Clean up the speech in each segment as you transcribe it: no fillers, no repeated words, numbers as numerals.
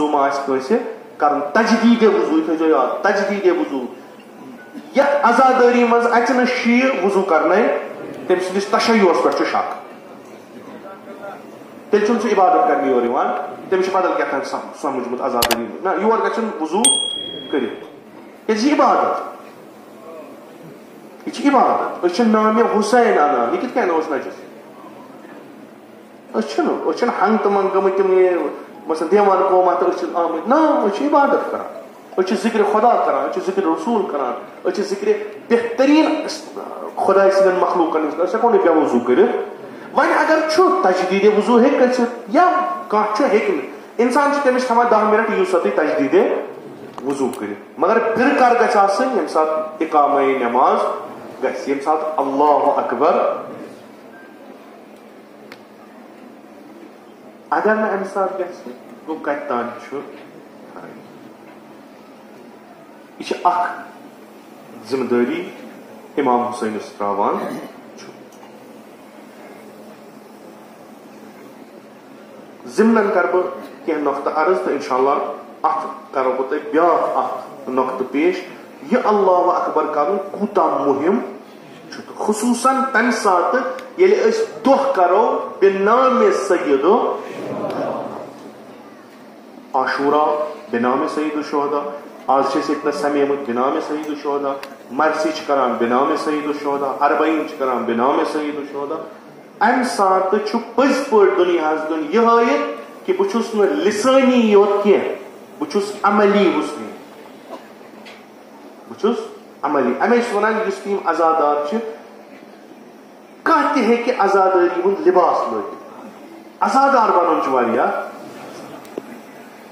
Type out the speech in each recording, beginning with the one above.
وضو ما آسہِ کٲنٛسہِ کرُن تجدیٖد وضو یہِ تھٲیزیو یاد تجدیٖد وضو یتھ عزادٲری منٛز اَژِ نہٕ شیٖع وضو کرنَے تٔمۍ سٕنٛدِس تشیعُس پٮ۪ٹھ چھُ شک تیٚلہِ چھُنہٕ سُہ عبادت کرنہِ یور یِوان تٔمِس چھُ بدل کیٛاہ تام سمجھمُت عزادٲری نہ یور گژھُن وضو کٔرِتھ کیٛازِ یہِ عبادت یہ عبادت أسۍ چھِ نامِ حُسین اَنان یہِ کِتھ کٔنۍ اوس نجس أسۍ چھِنہٕ ہنٛگ تہٕ منٛگ گٔمٕتۍ تِم مثلاً دیوان قوما تہٕ أسۍ چھِ آمٕتۍ نا أسۍ چھِ عبادت کران أسۍ چھِ ذِکرِ خۄدا کران أسۍ چھِ ذِکرِ رسوٗل کران أسۍ چھِ ذِکرِ بہتریٖن خۄداے سٕنٛدٮ۪ن مخلوٗقن ہٕنٛز أسۍ ہٮ۪کو نہٕ بے وضوٗ کٔرِتھ وۄنۍ اگر چھُ تجدیٖدِ وضوٗ ہیٚکہِ گٔژھِتھ یا کانٛہہ چھُ ہیٚکہِ نہٕ اِنسان چھُ تٔمِس تھاوان 10 منٹ یِیِو سا تُہۍ تجدیٖدِ وضوٗ کٔرِتھ مگر پھِرٕ کر گژھِ آسٕنۍ ییٚمہِ ساتہٕ اِقامے نٮ۪ماز گژھِ ییٚمہِ ساتہٕ اللہ اکبر اگر نہٕ اَمہِ ساتہٕ گژھِ گوٚو کتہِ تام چھُ یہِ چھِ اکھ ذمہٕ دٲری امام حُسینس تراوان چھُ ضمنن کرٕ بہٕ کینٛہہ نۄقطہٕ عرض تہٕ انشاءاللہ اتھ کرو بہٕ تۄہہِ بیاکھ اکھ نۄقطہٕ پیش یہِ اللہ اکبر کرُن کوٗتاہ مُہِم چھُ تہٕ خصوٗصن تمہِ ساتہٕ ییٚلہِ أسۍ دۄہ کرو بِنامِ سید عاشورا بِنامِ سید الشہدا آز چھِ أسۍ ییٚتنس سمیمٕتۍ بِنامِ سید الشہدا مرثی چھِ کران بِنامِ سید الشہدا اربعین چھِ کران بِنامِ سید الشہدا امہِ ساتہٕ چھُ پٔزۍ پٲٹھۍ دُنیاہس دیُن یہِ ہٲیِتھ کہِ بہٕ چھُس نہٕ لسٲنی یوت کینٛہہ بہٕ چھُس عملی حُسنی بہٕ چھُس عملی اَمے چھِ ونان یُس تہِ یِم عزادار چھِ کانٛہہ تہِ ہیٚکہِ عزادٲری ہُنٛد لباس لٲگِتھ عزادار بنُن چھُ واریاہ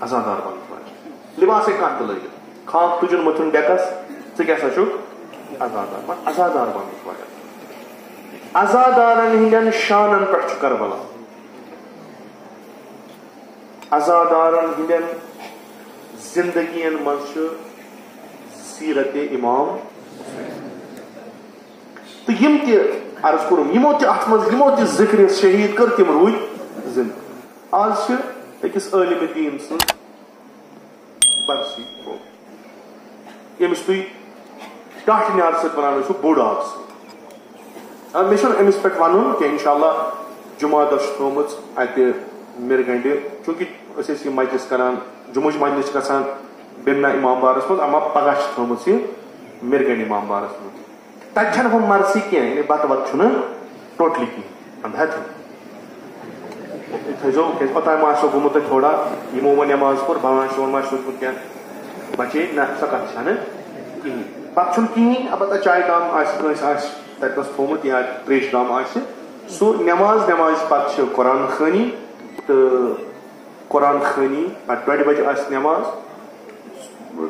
عزادار بنُن چھُ واریاہ لباس ہیٚکہِ کانٛہہ تہِ لٲگِتھ خاک تُجُن مٔتھُن ڈیکس ژٕ کیٛاہ سا چھُکھ عزادار مگر عزادار بنُن چھُ واریاہ عزادارن ہٕنٛدٮ۪ن شانن پٮ۪ٹھ چھُ کربلا عزادارن ہٕنٛدٮ۪ن زندگین منٛز چھُ سیرت امام تہٕ یِم تہِ عرض کوٚرُم یِمو تہِ اتھ منٛز یِمو تہِ ذِکرِ شہیٖد کٔر تِم روٗدۍ زِندٕ آز چھِ أکِس عٲلِمِ دیٖن سٕنٛز برسی ییٚمِس تُہۍ ٹاٹھہِ نیارٕ سۭتۍ ونان ٲسِو بوٚڑ آب سۭتۍ مےٚ چھُنہٕ أمِس پٮ۪ٹھ وَنُن کینٛہہ انشاءاللہ جُمعہ دۄہ چھِ تھومٕژ اَتہِ مِرگنٛڈِ چوٗنٛکہِ أسۍ ٲسۍ یہِ مجلس کران جمعٕچ مجلس چھِ گژھان بِرنا امام بارس منٛز اما پگہہ چھِ تھٲومٕژ یہِ مِرگنٛڈ امام بارس منٛز تتہِ چھنہٕ ہُم مرثی کینٛہہ یعنی بتہٕ وتہٕ چھُنہٕ ٹوٹلی کِہینۍ ہٮ۪تھٕے تھٲیزیو کیٛازِ اوٚتام آسیو گوٚمُت تۄہہِ تھوڑا یِمو وۄنۍ نٮ۪ماز پوٚر بھوان شون ما سوٗنٛچمُت کینٛہہ بچے نہ سۄ کتھ چھنہٕ کِہینۍ پتہٕ چھُنہٕ کِہینۍ البتہ چاے دام آسہِ کٲنٛسہِ آسہِ تتنس تھومُت یا تریش دام آسہِ سُہ نٮ۪مازِ پتہٕ چھِ قرآن خٲنی تہٕ قرآن خٲنی پتہٕ 2 بجے آسہِ نٮ۪ماز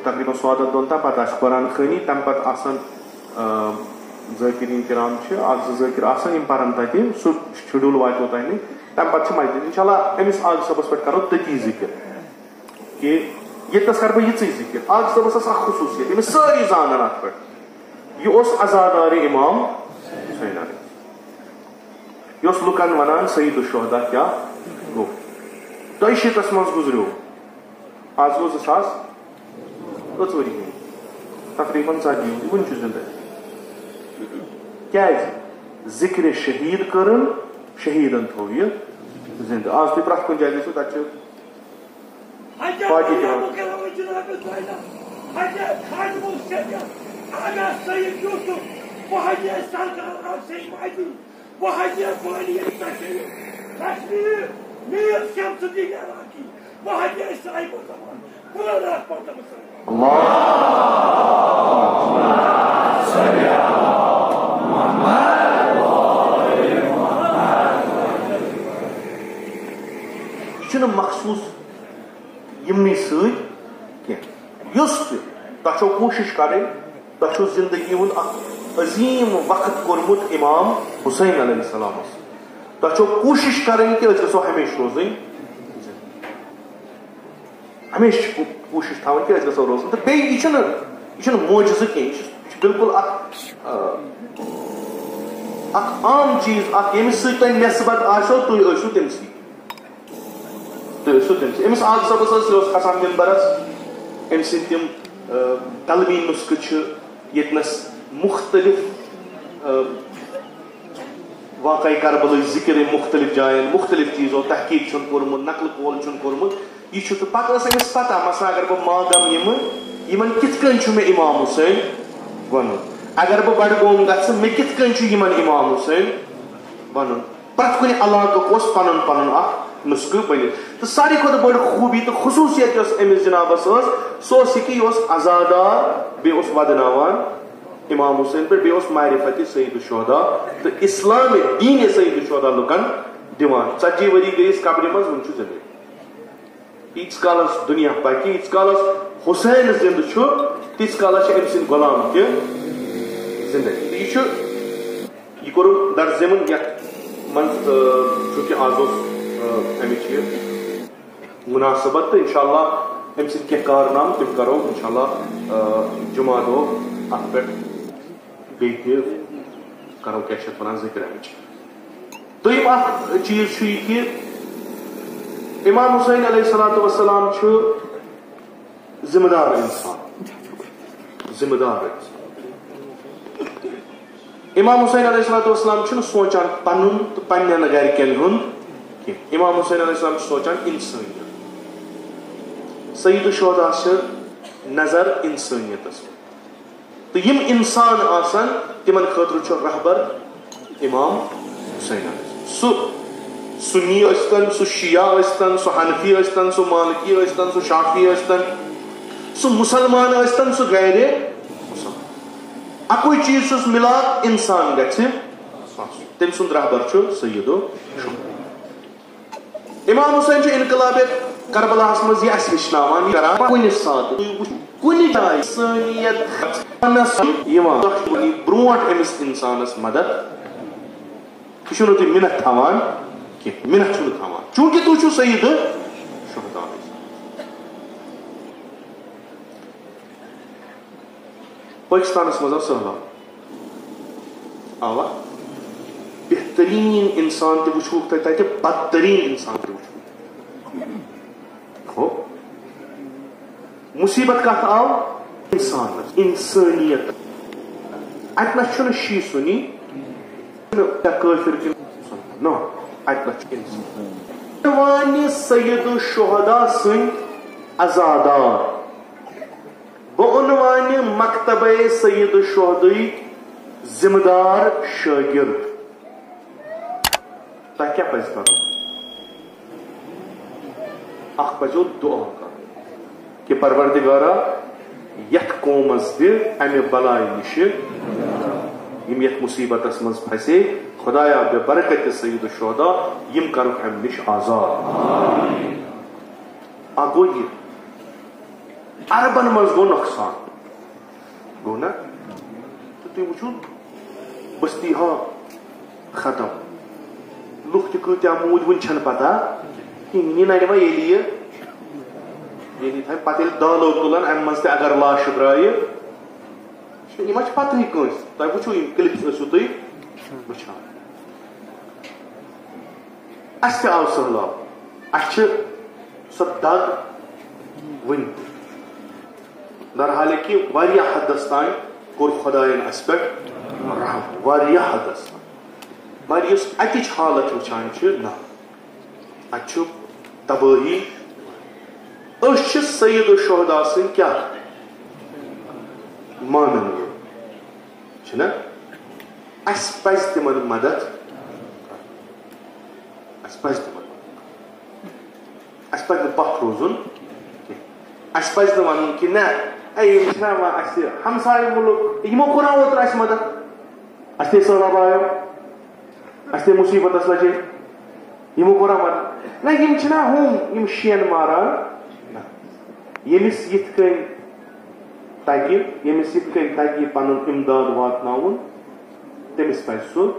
تقریٖباً 1:15 تام پتہٕ آسہِ قرآن خٲنی تمہِ پتہٕ آسان ذٲکریٖن کرام چھِ 1-2 ذٲکِر آسان یِم پرن تتہِ سُہ شڈوٗل واتیو تۄہہِ نِش تمہِ پتہٕ چھِ مجلس انشاءاللہ أمِس عاقب صٲبس پٮ۪ٹھ کرو تٔتی ذِکر کہِ ییٚتنس کرٕ بہٕ یِژٕے ذِکر عاقب صٲبس ٲس اکھ خصوٗصیت أمِس سٲری زانان اتھ پٮ۪ٹھ یہِ اوس عزادارِ امام حُسین علیہ یہِ اوس لُکن ونان سید الشہدا کیٛاہ گوٚو 2000 منٛز گُزریو آز گوٚو 2025 ؤری تقریٖباً 40 یہِ وُنہِ چھُ زِندٕ کیٛازِ ذِکرِ شہیٖد کٔرٕن شہیٖدن تھوٚو یہِ زِندٕ آز تُہۍ پرٛٮ۪تھ کُنہِ جایہِ گٔژھِو تتہِ چھِ پاٹی دِوان چھُنہٕ مخصوٗص یِمنٕے سۭتۍ کینٛہہ یُس تہِ تۄہہِ چھو کوٗشِش کرٕنۍ تۄہہِ چھو زندگی ہُنٛد اکھ عظیٖم وقت کوٚرمُت امام حُسین علیہ السلامس تۄہہِ چھو کوٗشِش کرٕنۍ کہِ أسۍ گژھو ہمیشہِ روزٕنۍ ہمیشہِ چھِ کوٗشِش تھاوٕنۍ کہِ أسۍ گژھو روزٕنۍ تہٕ بیٚیہِ یہِ چھُنہٕ موجزٕ کینٛہہ یہِ چھُ بالکُل اکھ عام چیٖز اکھ ییٚمِس سۭتۍ تۄہہِ نٮ۪سبت آسیو تُہۍ ٲسِو تٔمۍ سٕے أمس آز صبس یہ کھسان ممبرس أمۍ سٕنٛدۍ تِم قلبی نسخہٕ چھِ ییٚتنس مختلف واقعی کربلٕچ ذکر مختلف جایَن مختلف چیٖزو تحقیٖق چھُنہٕ کوٚرمُت نقل قول چھُنہٕ کوٚرمُت یہِ چھُ تہٕ پتہٕ ٲس أمِس پتہ مثلاً اگر بہٕ ماگام یِمہٕ یِمن کِتھ کٔنۍ چھُ مےٚ امام حُسین وَنُن اگر بہٕ بڈگوم گژھٕ مےٚ کِتھ کٔنۍ چھُ یِمن امام حُسین وَنُن پرٛٮ۪تھ کُنہِ علاقُک اوس پنُن پنُن اکھ نسخہٕ بٔنِتھ تہٕ ساروی کھۄتہٕ بٔڑ خوٗبی تہٕ خصوٗصیت یۄس أمِس جنابس ٲس سۄ ٲس یہِ کہِ یہِ اوس عزادار بیٚیہِ اوس ودناوان امام حُسین پٮ۪ٹھ بیٚیہِ اوس معرفت سید الشہدا تہٕ اسلام دیٖن سید الشہدا لُکن دِوان 40 ؤری گٔیِس قبرِ منٛز وُنہِ چھُ زِندٕ ییٖتِس کالس دُنیا پکہِ ییٖتِس کالس حُسین زِندٕ چھُ تیٖتِس کالس چھِ أمۍ سٕنٛدۍ غلام تہِ زِندٕ یہِ چھُ یہِ کوٚرُن درزمن یتھ منٛز چوٗنٛکہِ آز اوس امِچ یہِ مُناسبت تہٕ انشاء اللہ أمۍ سٕنٛدۍ کینٛہہ کارنام تِم کرو انشاء اللہ جمعہ دۄہ اتھ پٮ۪ٹھ بیٚیہِ تہِ کرو کیٛاہ چھِ اتھ ونان ذِکر امِچ دوٚیِم اکھ چیٖز چھُ یہِ کہِ امام حُسین علیہ الصلوٰۃ والسلام چھُ ذمہٕ دار انسان ذمہٕ دار انسان امام حُسین علیہ الصلوٰۃ والسلام چھُنہٕ سونچان پنُن تہٕ پننٮ۪ن گرِکٮ۪ن ہُنٛد کینٛہہ امام حُسین علیہ السلام چھُ سونچان انسٲنیت سید الشہدا چھِ نظر انسٲنیتس تہٕ یِم انسان آسن تِمن خٲطرٕ چھُ رہبر امام حُسین سُہ سُنی ٲسۍتن سُہ شیعہ ٲسۍتن سُہ حنفی ٲسۍتن سُہ مالکی ٲسۍتن سُہ شافی ٲسۍتن سُہ مُسلمان ٲسۍتن سُہ غیرِ مُسلمان اکُے چیٖز چھُس مِلان انسان گژھِ تٔمۍ سُنٛد رہبر چھُ سید الشہدا امام حُسین چھُ انقلابِ کربلاہس منٛز یہِ اسہِ ہیٚچھناوان کران کُنہِ ساتہٕ کُنہِ جایہِ سٲنیت یِوان برونٛٹھ أمِس انسانس مدد یہِ چھُنہٕ تُہۍ مِنت تھاوان کینٛہہ مِنت چھُنہٕ تھاوان چوٗنٛکہِ تُہۍ چھِو سید الشہدا پٲکستانس منٛز آو سہلاب آوا بہتریٖن انسان تہِ وٕچھوُکھ تُہۍ تتہِ بدتریٖن انسان تہِ وٕچھوُکھ ہو مُصیبت کتھ آو انسانس انسٲنیت اتہِ نس چھُنہٕ شی سُنی کٲفر کِنہٕ نہ اتہِ نس چھُ انسان وانہِ سید الشہدا سٕنٛدۍ عزادار بہٕ عنوانہِ مکتبے سید الشہدٕکۍ ذمہٕ دار شٲگرد تۄہہِ کیٛاہ پزِ کرُن اکھ پزیو دعا کرُن کہ پروردگارا یتھ قومس دِ امہِ بلایہِ نِشہِ یِم یتھ مُصیبتس منٛز پھسے خدایا بے برکت سید الشہدا یِم کرُکھ امہِ نِش آزاد اکھ گوٚو یہِ عربن منٛز گوٚو نۄقصان گوٚو نا تہٕ تُہۍ وٕچھِو بستی ہا ختم لُکھ تہِ کۭتیاہ موٗدۍ وُنہِ چھنہٕ پتہ کِہیٖنۍ یہِ ننہِ وۄنۍ ییٚلہِ یہِ تھاوِ پتہٕ ییٚلہِ دالو تُلن امہِ منٛز تہِ اگر لاشہٕ درٛایہِ یہِ ما چھِ پتہٕے کٲنٛسہِ تۄہہِ وٕچھِو یِم کلپس ٲسِو تُہۍ وٕچھان اسہِ تہِ آو سہلاب اسہِ چھِ سۄ دگ وٕنہِ تہِ درحالہِ کہِ واریاہ حدس تانۍ کوٚر خۄداین اسہِ پٮ۪ٹھ رحم واریاہ حدس تانۍ مگر یُس اتِچ حالت وٕچھان چھِ نہ اتہِ چھُ تبٲہی أسۍ چھِ سید الشہدا سٕنٛدۍ کیٛاہ مانن وٲلۍ چھِنہ اسہِ پزِ تِمن مدد اسہِ پزِ تِمن اسہِ پزِ نہٕ پتھ روزُن کینٛہہ اسہِ پزِ نہٕ ونُن کہِ نہ اے یِم چھِنہ وۄنۍ اسہِ ہمساے مُلک یِمو کوٚرنا اوترٕ اسہِ مدد اسہِ تے سہلاب آیو اسہِ تے مُصیبتس لجے یِمو کوٚرا مدد نہ یِم چھِنہ ہُم یِم شین ماران نہ ییٚمِس یِتھ کٔنۍ تگہِ ییٚمِس یِتھ کٔنۍ تگہِ پنُن امداد واتناوُن تٔمِس پزِ سُہ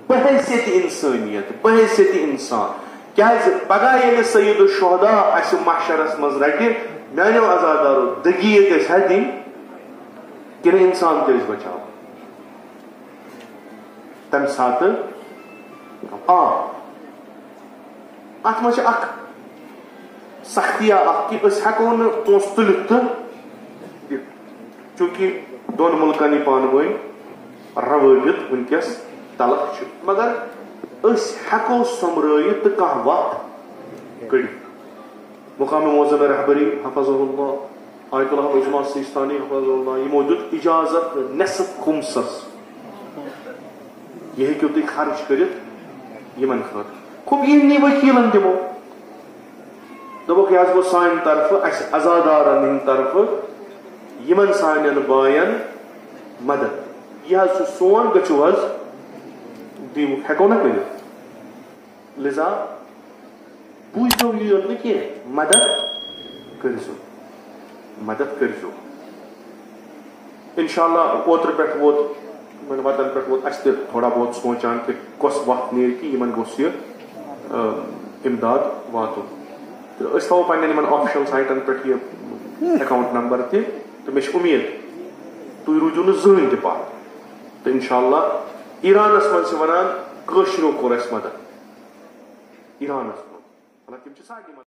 بحیثیت انسٲنیت بحیثیت انسان کیازِ پگاہ ییٚلہِ سید الشہدا اسہِ محشرس منٛز رٹہِ میانیو عزادارو دگیت ٲسۍ ہا دِنۍ کِنہٕ انسان تہِ ٲسۍ بچاوان تمہِ ساتہٕ اتھ منٛز چھِ اکھ سختیا کہ ہیکو نا پونس تلت تو چونکہ دون ملکن پان ون روابط ونکس تلخ مگر ہیکو سمرائت تو کھانا وقت کڑ مقام معظم رہبری حفظ اللہ آیت اللہ عظمہ سیستانی حفظ اللہ یمو دیت اجازت نصف خمسس یہ ہیکو تھی خرچ کرت یمن خاطر خوب یہ وکیلن دمو دبوک یہ گو سان طرف اس ازادارن ہند طرف یمن سانین باین مدد یہ سون گچو حظ دیو ہیکو نا کرت لذا بوجھو یہ نا کہ مدد کرزو مدد کرزو انشاءاللہ اوتر پہ ووت وطن پہ ووت اس تھوڑا بہت سوچان کہ کس وقت نیر کہ یمن گوس یہ امداد واتن تو اس تھو پنن آفیشل سائٹن پہ یہ اکاؤنٹ نمبر تہ تو مے امید تھی روزو نا زہن تہ پات تو انشاءاللہ ایرانس من ونان کشرو کور اس مدد ایرانس من